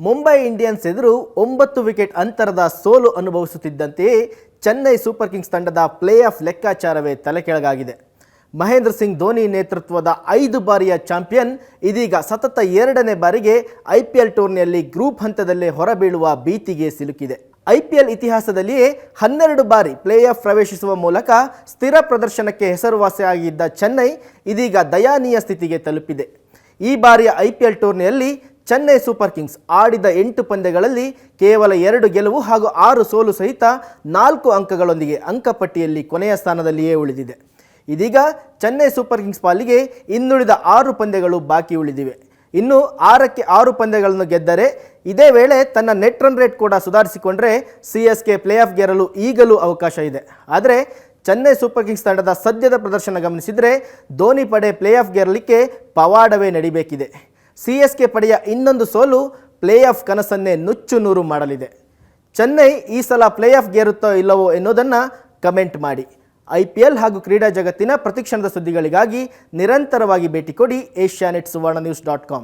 Mumbai Indians ಎದುರು 9 wicket ಅಂತರದ ಸೋಲು ಅನುಭವಿಸುತ್ತಿದ್ದಂತೆಯೇ ಚೆನ್ನೈ ಸೂಪರ್ ಕಿಂಗ್ಸ್ ತಂಡದ ಪ್ಲೇ ಆಫ್ ಲೆಕ್ಕಾಚಾರವೇ ತಲೆಕೆಳಗಾಗಿದೆ. ಮಹೇಂದ್ರ ಸಿಂಗ್ ಧೋನಿ ನೇತೃತ್ವದ 5 ಬಾರಿಯ ಚಾಂಪಿಯನ್ ಇದೀಗ ಸತತ 2ನೇ ಬಾರಿಗೆ ಐಪಿಎಲ್ ಟೂರ್ನಿಯಲ್ಲಿ ಗ್ರೂಪ್ ಹಂತದಲ್ಲೇ ಹೊರಬೀಳುವ ಭೀತಿಗೆ ಸಿಲುಕಿದೆ. ಐಪಿಎಲ್ ಇತಿಹಾಸದಲ್ಲಿಯೇ 12 ಬಾರಿ ಪ್ಲೇ ಆಫ್ ಪ್ರವೇಶಿಸುವ ಮೂಲಕ ಸ್ಥಿರ ಪ್ರದರ್ಶನಕ್ಕೆ ಹೆಸರುವಾಸಿಯಾಗಿದ್ದ ಚೆನ್ನೈ ಇದೀಗ ದಯನೀಯ ಸ್ಥಿತಿಗೆ ತಲುಪಿದೆ. ಈ ಬಾರಿಯ ಐಪಿಎಲ್ ಟೂರ್ನಿಯಲ್ಲಿ ಚೆನ್ನೈ ಸೂಪರ್ ಕಿಂಗ್ಸ್ ಆಡಿದ 8 ಪಂದ್ಯಗಳಲ್ಲಿ ಕೇವಲ 2 ಗೆಲುವು ಹಾಗೂ 6 ಸೋಲು ಸಹಿತ 4 ಅಂಕಗಳೊಂದಿಗೆ ಅಂಕಪಟ್ಟಿಯಲ್ಲಿ ಕೊನೆಯ ಸ್ಥಾನದಲ್ಲಿಯೇ ಉಳಿದಿದೆ. ಇದೀಗ ಚೆನ್ನೈ ಸೂಪರ್ ಕಿಂಗ್ಸ್ ಪಾಲಿಗೆ ಇನ್ನುಳಿದ 6 ಪಂದ್ಯಗಳು ಬಾಕಿ ಉಳಿದಿವೆ. ಇನ್ನು 6ಕ್ಕೆ 6 ಪಂದ್ಯಗಳನ್ನು ಗೆದ್ದರೆ ಇದೇ ವೇಳೆ ತನ್ನ ನೆಟ್ ರನ್ ರೇಟ್ ಕೂಡ ಸುಧಾರಿಸಿಕೊಂಡ್ರೆ ಸಿಎಸ್ಕೆ ಪ್ಲೇ ಆಫ್ ಗೆರಲು ಈಗಲೂ ಅವಕಾಶ ಇದೆ. ಆದರೆ ಚೆನ್ನೈ ಸೂಪರ್ ಕಿಂಗ್ಸ್ ತಂಡದ ಸದ್ಯದ ಪ್ರದರ್ಶನ ಗಮನಿಸಿದರೆ ಧೋನಿ ಪಡೆ ಪ್ಲೇ ಆಫ್ ಗೆರಲಿಕ್ಕೆ ಪವಾಡವೇ ನಡಿಬೇಕಿದೆ. ಸಿಎಸ್ಕೆ ಪಡೆಯ ಇನ್ನೊಂದು ಸೋಲು ಪ್ಲೇ ಆಫ್ ಕನಸನ್ನೇ ನುಚ್ಚು ನೂರು ಮಾಡಲಿದೆ. ಚೆನ್ನೈ ಈ ಸಲ ಪ್ಲೇ ಆಫ್ ಗೆರುತ್ತೋ ಇಲ್ಲವೋ ಎನ್ನುವುದನ್ನು ಕಮೆಂಟ್ ಮಾಡಿ. ಐಪಿಎಲ್ ಹಾಗೂ ಕ್ರೀಡಾ ಜಗತ್ತಿನ ಪ್ರತಿಕ್ಷಣದ ಸುದ್ದಿಗಳಿಗಾಗಿ ನಿರಂತರವಾಗಿ ಭೇಟಿ ಕೊಡಿ ಏಷ್ಯಾನೆಟ್ ಸುವರ್ಣ ನ್ಯೂಸ್.com.